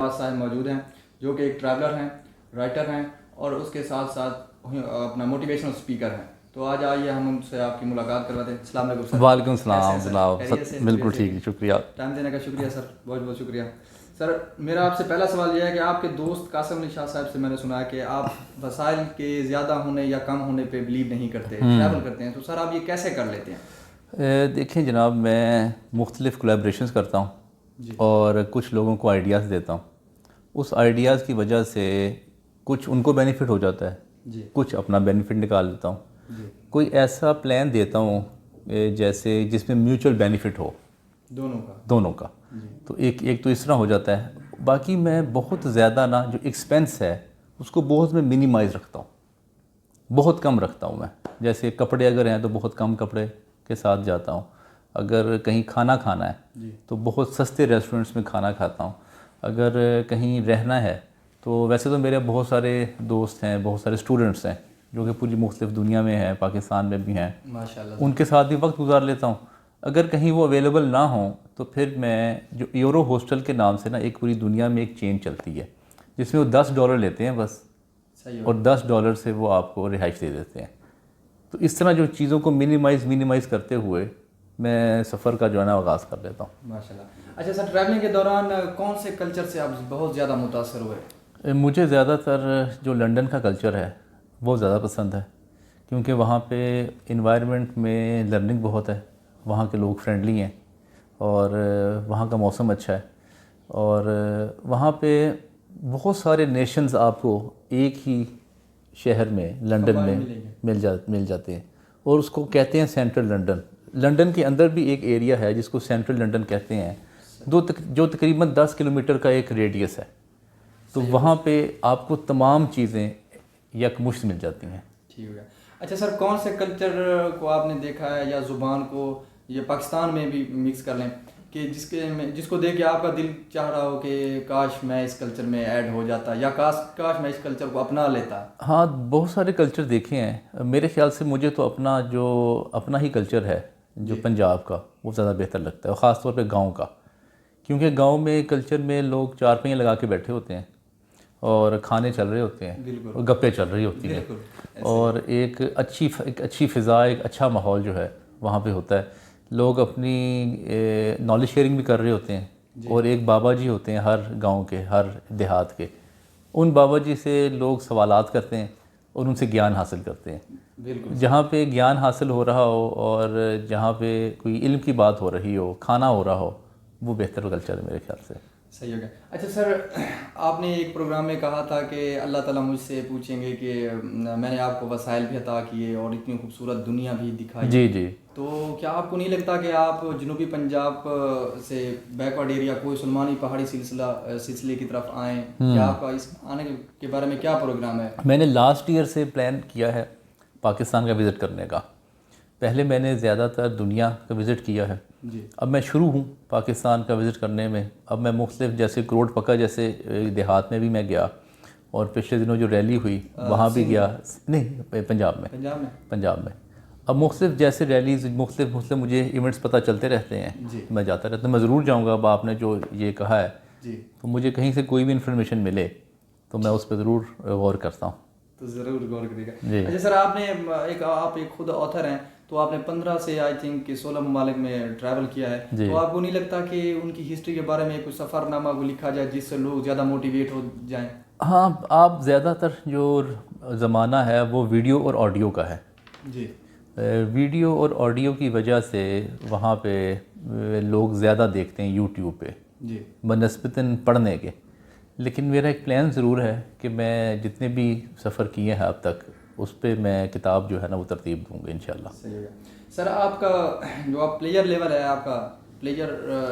صاحب موجود ہیں جو کہ ایک ٹریولر ہیں، رائٹر ہیں اور اس کے ساتھ ساتھ اپنا موٹیویشنل اسپیکر ہیں. تو آج آئیے ہم ان سے آپ کی ملاقات کرواتے ہیں. السلام علیکم سر. وعلیکم السلام جناب. بالکل ٹھیک ہے، شکریہ. ٹائم دینے کا شکریہ سر، بہت بہت شکریہ. سر میرا آپ سے پہلا سوال یہ ہے کہ آپ کے دوست قاسم علی شاہ صاحب سے میں نے سنا ہے کہ آپ وسائل کے زیادہ ہونے یا کم ہونے پہ بلیو نہیں کرتے، ٹریول کرتے ہیں. تو سر آپ یہ کیسے کر لیتے ہیں؟ دیکھیں جناب، میں مختلف کولیبریشنز کرتا ہوں اور کچھ لوگوں کو آئیڈیاز دیتا ہوں. اس آئیڈیاز کی وجہ سے کچھ ان کو بینیفٹ ہو جاتا ہے، کچھ اپنا بینیفٹ نکال لیتا ہوں. کوئی ایسا پلان دیتا ہوں جیسے جس میں میوچل بینیفٹ ہو دونوں کا. تو ایک تو اس طرح ہو جاتا ہے. باقی میں بہت زیادہ جو ایکسپینس ہے اس کو بہت میں منیمائز رکھتا ہوں، بہت کم رکھتا ہوں. میں جیسے کپڑے اگر ہیں تو بہت کم کپڑے کے ساتھ جاتا ہوں. اگر کہیں کھانا ہے تو بہت سستے ریسٹورنٹس میں کھانا کھاتا ہوں. اگر کہیں رہنا ہے تو ویسے تو میرے بہت سارے دوست ہیں، بہت سارے اسٹوڈنٹس ہیں جو کہ پوری مختلف دنیا میں ہیں، پاکستان میں بھی ہیں. ماشاءاللہ ان کے ساتھ بھی وقت گزار لیتا ہوں. اگر کہیں وہ اویلیبل نہ ہوں تو پھر میں جو یورو ہاسٹل کے نام سے ایک پوری دنیا میں ایک چین چلتی ہے جس میں وہ $10 لیتے ہیں بس، اور $10 سے وہ آپ کو رہائش دے دیتے ہیں. تو اس طرح جو چیزوں کو منیمائز کرتے ہوئے میں سفر کا جو ہے آغاز کر لیتا ہوں. ماشاءاللہ. اچھا سر، ٹریولنگ کے دوران کون سے کلچر سے آپ بہت زیادہ متاثر ہوئے؟ مجھے زیادہ تر جو لنڈن کا کلچر ہے وہ زیادہ پسند ہے، کیونکہ وہاں پہ انوائرمنٹ میں لرننگ بہت ہے. وہاں کے لوگ فرینڈلی ہیں اور وہاں کا موسم اچھا ہے، اور وہاں پہ بہت سارے نیشنز آپ کو ایک ہی شہر میں لنڈن میں مل جاتے ہیں. اور اس کو کہتے ہیں سینٹرل لنڈن. لنڈن کے اندر بھی ایک ایریا ہے جس کو سینٹرل لنڈن کہتے ہیں، جو تقریباً 10 کلومیٹر کا ایک ریڈیس ہے. تو وہاں پہ آپ کو تمام چیزیں یکمشت مل جاتی ہیں. ٹھیک ہے. اچھا سر، کون سے کلچر کو آپ نے دیکھا ہے یا زبان کو یہ پاکستان میں بھی مکس کر لیں کہ جس کو دیکھ کے آپ کا دل چاہ رہا ہو کہ کاش میں اس کلچر میں ایڈ ہو جاتا یا کاش میں اس کلچر کو اپنا لیتا؟ ہاں، بہت سارے کلچر دیکھے ہیں. میرے خیال سے مجھے تو اپنا ہی کلچر ہے جو پنجاب کا، وہ زیادہ بہتر لگتا ہے، اور خاص طور پہ گاؤں کا. کیونکہ گاؤں میں کلچر میں لوگ چارپائیاں لگا کے بیٹھے ہوتے ہیں اور کھانے چل رہے ہوتے ہیں اور گپیں چل رہی ہوتی ہیں، اور ایک اچھی فضا، ایک اچھا ماحول جو ہے وہاں پہ ہوتا ہے. لوگ اپنی نالج شیئرنگ بھی کر رہے ہوتے ہیں. اور ایک بابا جی ہوتے ہیں ہر گاؤں کے، ہر دیہات کے. ان بابا جی سے لوگ سوالات کرتے ہیں اور ان سے گیان حاصل کرتے ہیں. جہاں پہ گیان حاصل ہو رہا ہو اور جہاں پہ کوئی علم کی بات ہو رہی ہو، کھانا ہو رہا ہو، وہ بہتر کلچر ہے میرے خیال سے. صحیح ہو گیا. اچھا سر، آپ نے ایک پروگرام میں کہا تھا کہ اللہ تعالیٰ مجھ سے پوچھیں گے کہ میں نے آپ کو وسائل بھی عطا کیے اور اتنی خوبصورت دنیا بھی دکھائی. جی. تو کیا آپ کو نہیں لگتا کہ آپ جنوبی پنجاب سے بیکورڈ ایریا کوئی سلمانی پہاڑی سلسلے کی طرف آئیں، یا آپ کا اس آنے کے بارے میں کیا پروگرام ہے؟ میں نے لاسٹ ایئر سے پلان کیا ہے پاکستان کا وزٹ کرنے کا. پہلے میں نے زیادہ تر دنیا کا وزٹ کیا ہے. اب میں شروع ہوں پاکستان کا وزٹ کرنے میں. اب میں مختلف جیسے کروڑ پکا جیسے دیہات میں بھی میں گیا، اور پچھلے دنوں جو ریلی ہوئی وہاں بھی گیا. نہیں، پنجاب میں. اب مختلف جیسے ریلیز، مختلف مجھے ایونٹس پتہ چلتے رہتے ہیں، میں جاتا رہتا ہوں. میں ضرور جاؤں گا. اب آپ نے جو یہ کہا ہے تو مجھے کہیں سے کوئی بھی انفارمیشن ملے تو میں اس پہ ضرور غور کرتا ہوں. تو ضرور غور کرے گا. اچھا سر، آپ ایک خود آتھر ہیں، تو آپ نے 15 سے آئی تھنک کہ 16 ممالک میں ٹریول کیا ہے. تو آپ کو نہیں لگتا کہ ان کی ہسٹری کے بارے میں کوئی سفر نامہ کو لکھا جائے جس سے لوگ زیادہ موٹیویٹ ہو جائیں؟ ہاں، آپ زیادہ تر جو زمانہ ہے وہ ویڈیو اور آڈیو کا ہے. ویڈیو اور آڈیو کی وجہ سے وہاں پہ لوگ زیادہ دیکھتے ہیں یوٹیوب پہ بنسبتاً پڑھنے کے. لیکن میرا ایک پلان ضرور ہے کہ میں جتنے بھی سفر کیے ہیں اب تک اس پہ میں کتاب جو ہے وہ ترتیب دوں گا انشاءاللہ. صحیح ہے. سر، آپ کا جو آپ پلیئر لیول ہے، آپ کا پلیئر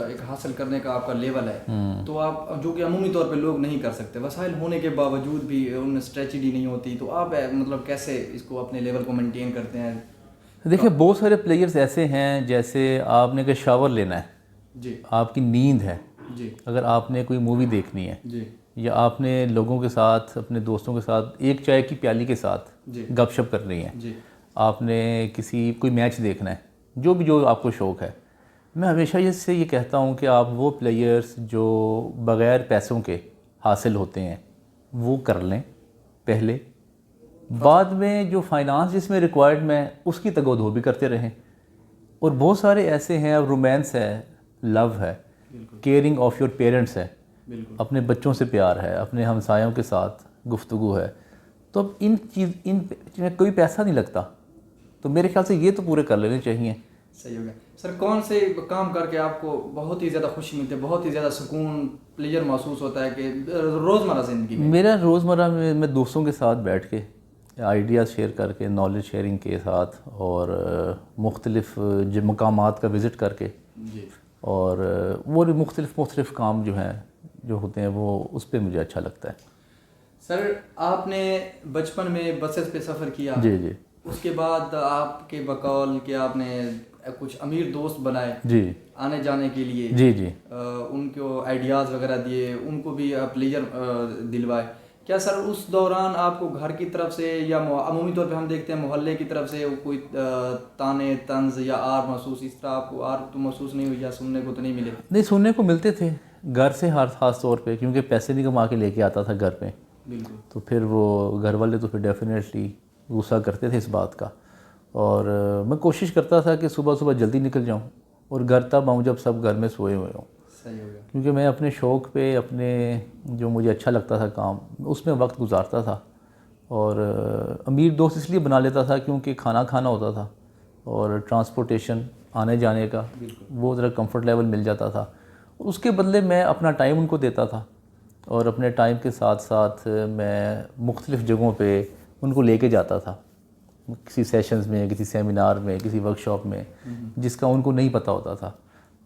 ایک حاصل کرنے کا آپ کا لیول ہے، تو آپ جو کہ عمومی طور پہ لوگ نہیں کر سکتے، وسائل ہونے کے باوجود بھی ان میں اسٹریٹجی نہیں ہوتی، تو آپ مطلب کیسے اس کو اپنے لیول کو مینٹین کرتے ہیں؟ دیکھیں، بہت سارے پلیئرز ایسے ہیں، جیسے آپ نے کہ شاور لینا ہے، آپ کی نیند ہے، اگر آپ نے کوئی مووی دیکھنی ہے، یا آپ نے لوگوں کے ساتھ، اپنے دوستوں کے ساتھ ایک چائے کی پیالی کے ساتھ گپ شپ کرنی ہے، آپ نے کوئی میچ دیکھنا ہے، جو آپ کو شوق ہے. میں ہمیشہ یہ کہتا ہوں کہ آپ وہ پلیئرز جو بغیر پیسوں کے حاصل ہوتے ہیں وہ کر لیں پہلے، بعد میں جو فائنانس جس میں ریکوائرڈ میں اس کی تگ و دو بھی کرتے رہیں. اور بہت سارے ایسے ہیں، اب رومانس ہے، لو ہے، کیئرنگ آف یور پیرنٹس ہے، اپنے بچوں سے پیار ہے، اپنے ہمسایوں کے ساتھ گفتگو ہے. تو اب ان میں کوئی پیسہ نہیں لگتا، تو میرے خیال سے یہ تو پورے کر لینے چاہیے. صحیح ہو گیا سر. کون سے کام کر کے آپ کو بہت ہی زیادہ خوشی ملتی ہے، بہت ہی زیادہ سکون پلیجر محسوس ہوتا ہے کہ روزمرہ زندگی میں؟ میرا روزمرہ میں دوستوں کے ساتھ بیٹھ کے آئیڈیاز شیئر کر کے، نالج شیئرنگ کے ساتھ، اور مختلف مقامات کا وزٹ کر کے، اور وہ مختلف کام جو ہیں جو ہوتے ہیں وہ اس پہ مجھے اچھا لگتا ہے. سر آپ نے بچپن میں بسز پہ سفر کیا، جی اس کے بعد آپ کے بقول کہ آپ نے کچھ امیر دوست بنائے آنے جانے کے لیے، ان کو آئیڈیاز وغیرہ دیے، ان کو بھی پلیجر دلوائے. کیا سر اس دوران آپ کو گھر کی طرف سے یا عمومی طور پہ ہم دیکھتے ہیں محلے کی طرف سے کوئی تانے طنز یا آر محسوس، اس طرح آپ کو آر تو محسوس نہیں ہوئی یا سننے کو تو نہیں ملے؟ نہیں، سننے کو ملتے تھے گھر سے، خاص طور پہ کیونکہ پیسے نہیں کما کے لے کے آتا تھا گھر پہ. بالکل. تو پھر وہ گھر والے تو پھر ڈیفینیٹلی غصہ کرتے تھے اس بات کا. اور میں کوشش کرتا تھا کہ صبح جلدی نکل جاؤں اور گھر تب آؤں جب سب گھر میں سوئے ہوئے ہوں. صحیح ہو گیا. کیونکہ میں اپنے شوق پہ، اپنے جو مجھے اچھا لگتا تھا کام، اس میں وقت گزارتا تھا. اور امیر دوست اس لیے بنا لیتا تھا کیونکہ کھانا ہوتا تھا اور ٹرانسپورٹیشن آنے جانے کا وہ ذرا کمفرٹ لیول مل جاتا تھا. اس کے بدلے میں اپنا ٹائم ان کو دیتا تھا، اور اپنے ٹائم کے ساتھ ساتھ میں مختلف جگہوں پہ ان کو لے کے جاتا تھا، کسی سیشنز میں، کسی سیمینار میں، کسی ورک شاپ میں، جس کا ان کو نہیں پتہ ہوتا تھا.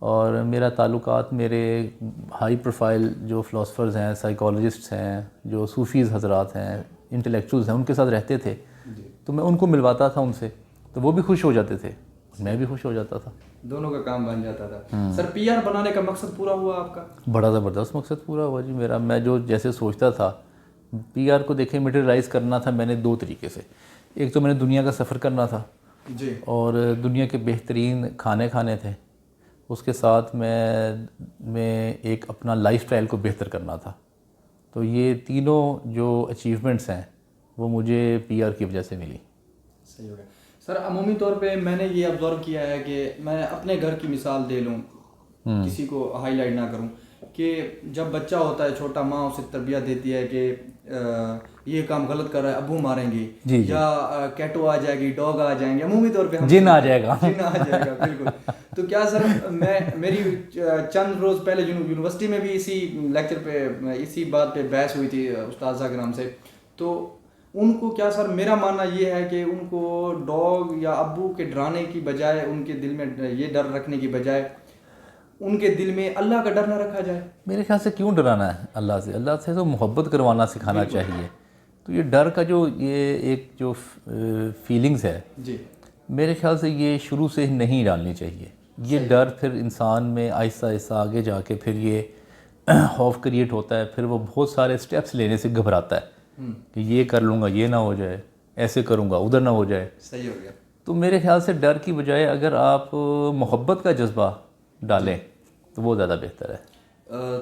اور میرا تعلقات میرے ہائی پروفائل جو فلاسفرز ہیں، سائیکالوجسٹس ہیں، جو صوفیز حضرات ہیں، انٹلیکچوئلز ہیں، ان کے ساتھ رہتے تھے. تو میں ان کو ملواتا تھا ان سے، تو وہ بھی خوش ہو جاتے تھے، میں بھی خوش ہو جاتا تھا، دونوں کا کام بن جاتا تھا. سر پی آر بنانے کا مقصد پورا ہوا آپ کا؟ بڑا زبردست مقصد پورا ہوا جی میرا. میں جو جیسے سوچتا تھا پی آر کو دیکھیں میٹیریلائز کرنا تھا میں نے دو طریقے سے. ایک تو میں نے دنیا کا سفر کرنا تھا جی، اور دنیا کے بہترین کھانے تھے. اس کے ساتھ میں ایک اپنا لائف سٹائل کو بہتر کرنا تھا. تو یہ تینوں جو اچیومنٹس ہیں وہ مجھے پی آر کی وجہ سے ملی. صحیح ہو گیا. سر عمومی طور پہ میں نے یہ آبزرو کیا ہے کہ میں اپنے گھر کی مثال دے لوں، کسی کو ہائی لائٹ نہ کروں، کہ جب بچہ ہوتا ہے چھوٹا، ماں اسے تربیت دیتی ہے کہ یہ کام غلط کر رہا ہے، ابو ماریں گے، یا کیٹو آ جائے گی، ڈاگ آ جائیں گے، عمومی طور پہ جن آ جائے گا. بالکل. تو کیا سر میری چند روز پہلے یونیورسٹی میں بھی اسی لیکچر پہ اسی بات پہ بحث ہوئی تھی استاذہ کرام سے. تو ان کو کیا سر، میرا ماننا یہ ہے کہ ان کو ڈاگ یا ابو کے ڈرانے کی بجائے، ان کے دل میں یہ ڈر رکھنے کی بجائے ان کے دل میں اللہ کا ڈر نہ رکھا جائے. میرے خیال سے کیوں ڈرانا ہے اللہ سے تو محبت کروانا سکھانا چاہیے. تو یہ ڈر کا جو یہ ایک جو فیلنگز ہے جی، میرے خیال سے یہ شروع سے ہی نہیں ڈالنی چاہیے. یہ ڈر پھر انسان میں آہستہ آہستہ آگے جا کے پھر یہ خوف کریٹ ہوتا ہے. پھر وہ بہت سارے سٹیپس لینے سے گھبراتا ہے کہ یہ کر لوں گا، یہ نہ ہو جائے، ایسے کروں گا، ادھر نہ ہو جائے. صحیح ہو گیا. تو میرے خیال سے ڈر کی بجائے اگر آپ محبت کا جذبہ ڈالیں تو وہ زیادہ بہتر ہے.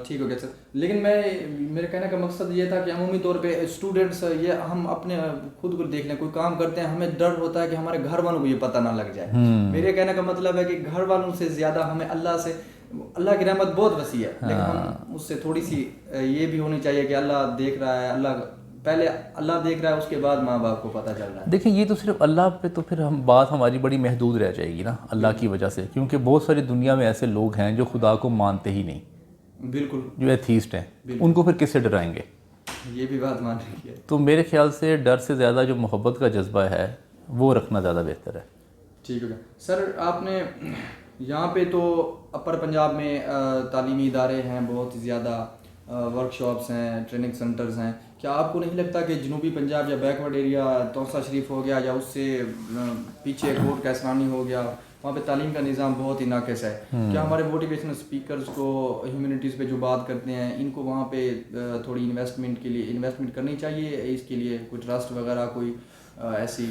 ٹھیک ہو گیا سر. لیکن میرے کہنے کا مقصد یہ تھا کہ عمومی طور پہ اسٹوڈنٹس، یہ ہم اپنے خود کو دیکھ لیں، کوئی کام کرتے ہیں ہمیں ڈر ہوتا ہے کہ ہمارے گھر والوں کو یہ پتہ نہ لگ جائے. میرے کہنے کا مطلب ہے کہ گھر والوں سے زیادہ ہمیں اللہ کی رحمت بہت وسیع ہے، لیکن ہم اس سے تھوڑی سی یہ بھی ہونی چاہیے کہ اللہ دیکھ رہا ہے، پہلے اللہ دیکھ رہا ہے، اس کے بعد ماں باپ کو پتہ چل رہا ہے. دیکھیں یہ تو صرف اللہ پہ، تو پھر بات ہماری بڑی محدود رہ جائے گی نا اللہ کی وجہ سے، کیونکہ بہت ساری دنیا میں ایسے لوگ ہیں جو خدا کو مانتے ہی نہیں. بالکل. جو ایتھیسٹ ہیں ان کو پھر کس سے ڈرائیں گے؟ یہ بھی بات مان رہی ہے. تو میرے خیال سے ڈر سے زیادہ جو محبت کا جذبہ ہے وہ رکھنا زیادہ بہتر ہے. ٹھیک ہے سر. آپ نے یہاں پہ تو اپر پنجاب میں تعلیمی ادارے ہیں بہت زیادہ، ورک شاپس ہیں، ٹریننگ سینٹرز ہیں. کیا آپ کو نہیں لگتا کہ جنوبی پنجاب یا بیکورڈ ایریا، توسا شریف ہو گیا یا اس سے پیچھے کوٹ کیسرانی ہو گیا، وہاں پہ تعلیم کا نظام بہت ہی ناقص ہے؟ کیا ہمارے موٹیویشنل اسپیکرز کو، ہیومینٹیز پہ جو بات کرتے ہیں، ان کو وہاں پہ تھوڑی انویسٹمنٹ کرنی چاہیے؟ اس کے لیے کوئی ٹرسٹ وغیرہ، کوئی ایسی؟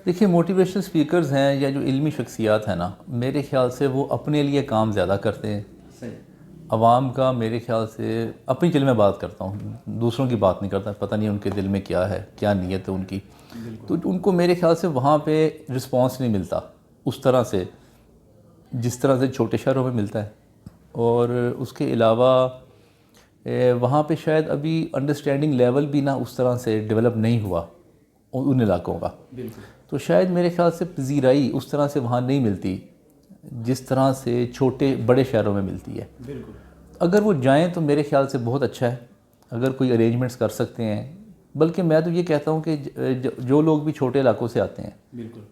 دیکھیے موٹیویشنل اسپیکرز ہیں یا جو علمی شخصیات ہیں نا، میرے خیال سے وہ اپنے لیے کام زیادہ کرتے ہیں. صحیح. عوام کا میرے خیال سے اپنی دل میں بات کرتا ہوں, دوسروں کی بات نہیں کرتا, پتہ نہیں ان کے دل میں کیا ہے, کیا نیت ہے ان کی. تو ان کو میرے خیال سے وہاں پہ رسپانس نہیں ملتا اس طرح سے جس طرح سے چھوٹے شہروں میں ملتا ہے. اور اس کے علاوہ وہاں پہ شاید ابھی انڈرسٹینڈنگ لیول بھی نہ اس طرح سے ڈیولپ نہیں ہوا ان علاقوں کا. تو شاید میرے خیال سے پذیرائی اس طرح سے وہاں نہیں ملتی جس طرح سے چھوٹے بڑے شہروں میں ملتی ہے. اگر وہ جائیں تو میرے خیال سے بہت اچھا ہے, اگر کوئی ارینجمنٹس کر سکتے ہیں. بلکہ میں تو یہ کہتا ہوں کہ جو لوگ بھی چھوٹے علاقوں سے آتے ہیں,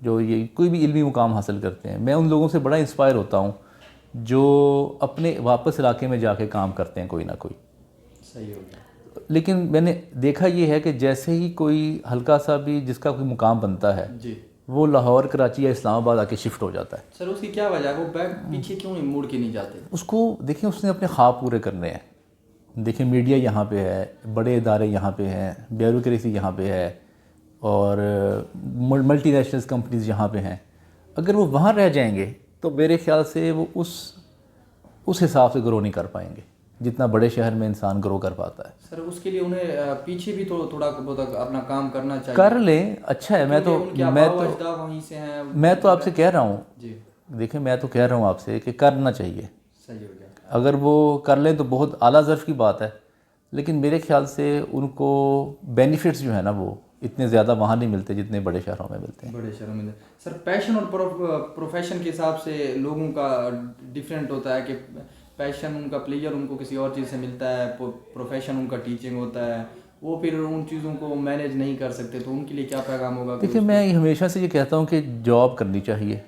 جو یہ کوئی بھی علمی مقام حاصل کرتے ہیں, میں ان لوگوں سے بڑا انسپائر ہوتا ہوں جو اپنے واپس علاقے میں جا کے کام کرتے ہیں کوئی نہ کوئی. صحیح ہو گیا. لیکن میں نے دیکھا یہ ہے کہ جیسے ہی کوئی ہلکا سا بھی جس کا کوئی مقام بنتا ہے وہ لاہور, کراچی یا اسلام آباد آ کے شفٹ ہو جاتا ہے. سر اس کی کیا وجہ ہے, وہ بیک پیچھے کیوں نہیں موڑ کے نہیں جاتے؟ اس کو دیکھیں, اس نے اپنے خواب پورے کرنے ہیں. دیکھیں میڈیا یہاں پہ ہے, بڑے ادارے یہاں پہ ہیں, بیوروکریسی یہاں پہ ہے, اور ملٹی نیشنلز کمپنیز یہاں پہ ہیں. اگر وہ وہاں رہ جائیں گے تو میرے خیال سے وہ اس حساب سے گرو نہیں کر پائیں گے جتنا بڑے شہر میں انسان گرو کر پاتا ہے. سر اس کے لیے انہیں پیچھے بھی تھوڑا بہت اپنا کام کرنا چاہیے. کر لیں, اچھا ہے. میں تو آپ سے کہہ رہا ہوں, دیکھیں میں تو کہہ رہا ہوں آپ سے کہ کرنا چاہیے. صحیح ہو گیا. اگر وہ کر لیں تو بہت اعلیٰ ظرف کی بات ہے, لیکن میرے خیال سے ان کو بینیفٹس جو ہیں نا وہ اتنے زیادہ وہاں نہیں ملتے جتنے بڑے شہروں میں ملتے ہیں. بڑے شہروں میں سر پیشن اور پروفیشن کے حساب سے لوگوں کا ڈفرینٹ ہوتا ہے کہ پیشن ان کا پلیئر ان کو کسی اور چیز سے ملتا ہے, پروفیشن ان کا ٹیچنگ ہوتا ہے, وہ پھر ان چیزوں کو مینیج نہیں کر سکتے. تو ان کے لیے کیا پیغام ہوگا؟ دیکھیں میں ہمیشہ سے یہ کہتا ہوں کہ جاب کرنی چاہیے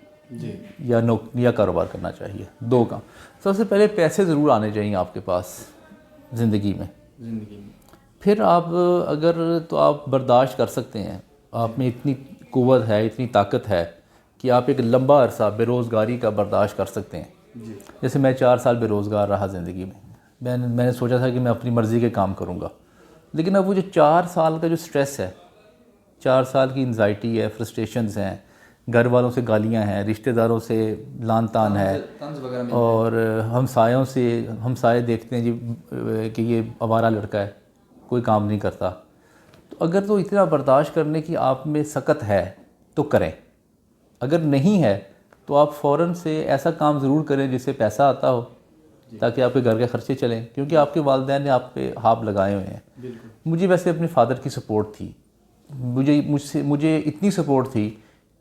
یا یا کاروبار کرنا چاہیے, دو کام. سب سے پہلے پیسے ضرور آنے چاہیے آپ کے پاس زندگی میں. پھر آپ اگر تو آپ برداشت کر سکتے ہیں, آپ میں اتنی قوت ہے, اتنی طاقت ہے کہ آپ ایک لمبا عرصہ بے روزگاری کا برداشت کر سکتے ہیں. جیسے میں 4 سال بے روزگار رہا زندگی میں نے سوچا تھا کہ میں اپنی مرضی کے کام کروں گا, لیکن اب وہ جو 4 سال کا جو سٹریس ہے, 4 سال کی انزائٹی ہے, فرسٹریشنز ہیں, گھر والوں سے گالیاں ہیں, رشتہ داروں سے لان تان ہے, اور ہمسائے دیکھتے ہیں جی کہ یہ آوارہ لڑکا ہے, کوئی کام نہیں کرتا. تو اگر تو اتنا برداشت کرنے کی آپ میں سخت ہے تو کریں, اگر نہیں ہے تو آپ فوراً سے ایسا کام ضرور کریں جس سے پیسہ آتا ہو تاکہ آپ کے گھر کے خرچے چلیں, کیونکہ آپ کے والدین نے آپ پہ ہاتھ لگائے ہوئے ہیں. مجھے ویسے اپنے فادر کی سپورٹ تھی, مجھے اتنی سپورٹ تھی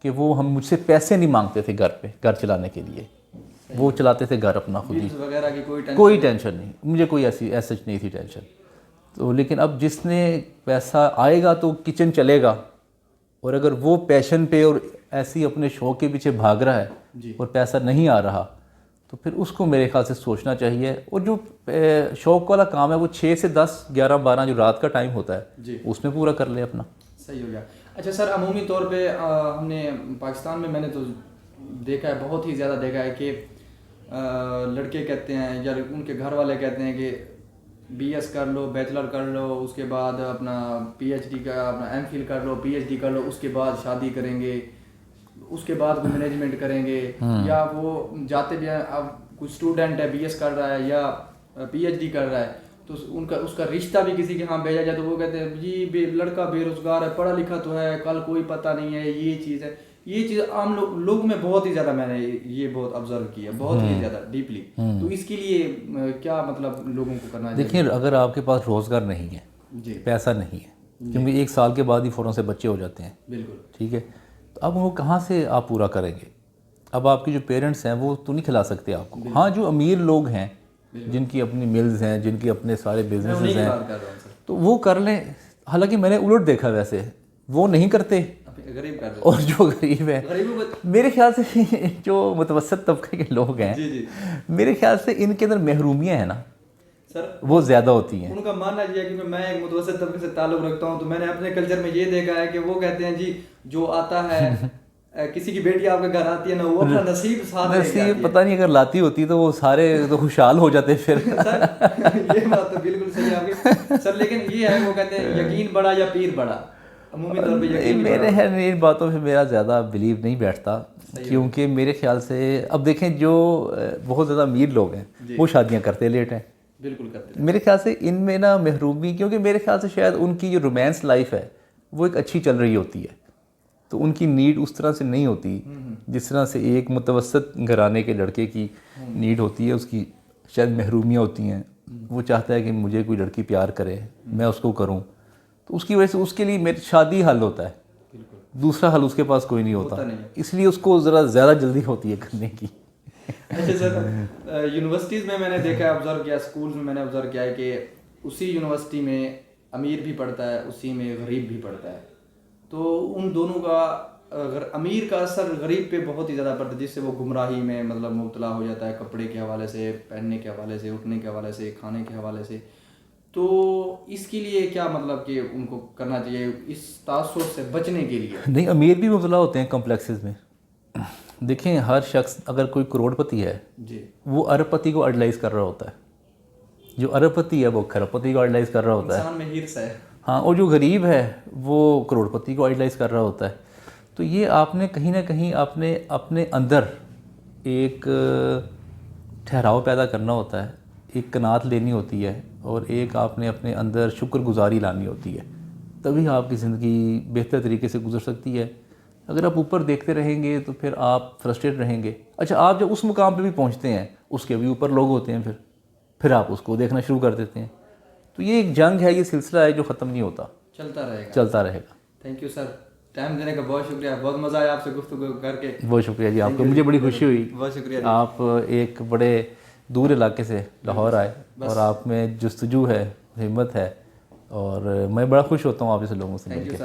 کہ وہ مجھ سے پیسے نہیں مانگتے تھے گھر چلانے کے لیے, وہ چلاتے تھے گھر اپنا خود ہی, کوئی ٹینشن نہیں, مجھے کوئی ایسی نہیں تھی ٹینشن. تو لیکن اب جس نے پیسہ آئے گا تو کچن چلے گا, اور اگر وہ پیشن پہ اور ایسی اپنے شوق کے پیچھے بھاگ رہا ہے اور پیسہ نہیں آ رہا تو پھر اس کو میرے خیال سے سوچنا چاہیے. اور جو شوق والا کام ہے وہ 6 سے 10, 11, 12 جو رات کا ٹائم ہوتا ہے اس میں پورا کر لے اپنا. صحیح ہو گیا. اچھا سر, عمومی طور پہ ہم نے پاکستان میں نے تو دیکھا ہے, بہت ہی زیادہ دیکھا ہے کہ لڑکے کہتے ہیں یا ان کے گھر والے کہتے ہیں کہ BS کر لو, بیچلر کر لو, اس کے بعد اپنا PhD کا اپنا MPhil کر لو, PhD کر لو, اس کے بعد شادی کریں گے, اس کے بعد وہ مینجمنٹ کریں گے. یا وہ جاتے بھی ہیں, اب کوئی اسٹوڈنٹ ہے BS کر رہا ہے یا PhD کر رہا ہے تو اس کا رشتہ بھی کسی کے ہاں بھیجا جائے تو وہ کہتے ہیں جی لڑکا بے روزگار ہے, پڑھا لکھا تو ہے, کل کوئی پتہ نہیں ہے, یہ چیز ہے. یہ چیز عام لوگوں میں بہت ہی زیادہ میں نے یہ بہت آبزرو کیا, بہت ہی زیادہ ڈیپلی. تو اس کے لیے کیا مطلب لوگوں کو کرنا چاہیے؟ دیکھیں اگر آپ کے پاس روزگار نہیں ہے, پیسہ نہیں ہے, کیونکہ 1 سال کے بعد ہی فوراً سے بچے ہو جاتے ہیں, بالکل ٹھیک ہے, تو اب وہ کہاں سے آپ پورا کریں گے؟ اب آپ کے جو پیرنٹس ہیں وہ تو نہیں کھلا سکتے آپ کو. ہاں جو امیر لوگ ہیں جن کی اپنی ملز ہیں, جن کی اپنے سارے بزنسز ہیں, تو وہ کر لیں. حالانکہ میں نے الٹ دیکھا, ویسے وہ نہیں کرتے, اور جو غریب ہے, میرے خیال سے جو متوسط طبقے کے لوگ ہیں, میرے خیال سے ان کے اندر محرومیاں ہیں نا سر, وہ زیادہ ہوتی ہیں. ان کا ماننا یہ ہے کہ میں ایک متوسط طبقے سے تعلق رکھتا ہوں, تو میں نے اپنے کلچر میں یہ دیکھا ہے کہ وہ کہتے ہیں جی جو آتا ہے کسی کی بیٹی آپ کے گھر آتی ہے نا, وہ اپنا نصیب ساتھ لے کے آتی ہے. پتہ نہیں اگر لاتی ہوتی تو وہ سارے تو خوشحال ہو جاتے پھر. سر یہ بات تو بالکل صحیح ہے آپ کی سر, لیکن یہ ہے وہ کہتے ہیں یقین بڑا یا پیر بڑا. عمومی طور پہ یقین میرے خیال میں ان باتوں پہ میرا زیادہ بلیو نہیں بیٹھتا، کیونکہ میرے خیال سے اب دیکھیں جو بہت زیادہ امیر لوگ ہیں وہ شادیاں کرتے لیٹ ہیں، بالکل کرتے میرے خیال سے ان میں نا محرومی، کیونکہ میرے خیال سے شاید ان کی جو رومانس لائف ہے وہ ایک اچھی چل رہی ہوتی ہے، تو ان کی نیڈ اس طرح سے نہیں ہوتی جس طرح سے ایک متوسط گھرانے کے لڑکے کی نیڈ ہوتی ہے، اس کی شاید محرومیاں ہوتی ہیں، وہ چاہتا ہے کہ مجھے کوئی لڑکی پیار کرے، میں اس کو کروں، تو اس کی وجہ سے اس کے لیے میری شادی حل ہوتا ہے، دوسرا حل اس کے پاس کوئی نہیں ہوتا، اس لیے اس کو ذرا زیادہ جلدی ہوتی ہے کرنے کی۔ اچھا سر، یونیورسٹیز میں نے دیکھا ہے، آبزرو کیا، اسکولز میں نے آبزرو کیا ہے کہ اسی یونیورسٹی میں امیر بھی پڑھتا ہے، اسی میں غریب بھی پڑھتا ہے، تو ان دونوں کا امیر کا اثر غریب پہ بہت ہی زیادہ پڑتا ہے، جس سے وہ گمراہی میں مطلب مبتلا ہو جاتا ہے، کپڑے کے حوالے سے، پہننے کے حوالے سے، اٹھنے کے حوالے سے، کھانے کے حوالے سے۔ تو اس کے لیے کیا مطلب کہ ان کو کرنا چاہیے اس تعصب سے بچنے کے لیے؟ نہیں، امیر بھی مبتلا ہوتے ہیں کمپلیکسز میں، دیکھیں ہر شخص اگر کوئی کروڑ پتی ہے جی، وہ ارب پتی کو آئیڈلائز کر رہا ہوتا ہے، جو ارب پتی ہے وہ کھرب پتی کو آئیڈلائز کر رہا ہوتا ہے، انسان میں ہرس ہے۔ ہاں، اور جو غریب ہے وہ کروڑ پتی کو آئیڈلائز کر رہا ہوتا ہے۔ تو یہ آپ نے کہیں نہ کہیں اپنے اندر ایک ٹھہراؤ پیدا کرنا ہوتا ہے، ایک قناعت لینی ہوتی ہے، اور ایک آپ نے اپنے اندر شکر گزاری لانی ہوتی ہے، تبھی آپ کی زندگی بہتر طریقے سے گزر سکتی ہے۔ اگر آپ اوپر دیکھتے رہیں گے تو پھر آپ فرسٹریٹ رہیں گے۔ اچھا، آپ جب اس مقام پہ بھی پہنچتے ہیں، اس کے بھی اوپر لوگ ہوتے ہیں، پھر آپ اس کو دیکھنا شروع کر دیتے ہیں، تو یہ ایک جنگ ہے، یہ سلسلہ ہے جو ختم نہیں ہوتا، چلتا رہے گا۔ تھینک یو سر، ٹائم دینے کا بہت شکریہ، بہت مزہ آیا آپ سے گفتگو کر کے۔ بہت شکریہ جی آپ کو، مجھے بڑی خوشی ہوئی، بہت شکریہ۔ آپ ایک بڑے دور علاقے سے لاہور آئے، اور آپ میں جستجو ہے، ہمت ہے، اور میں بڑا خوش ہوتا ہوں آپ جیسے لوگوں سے مل کے۔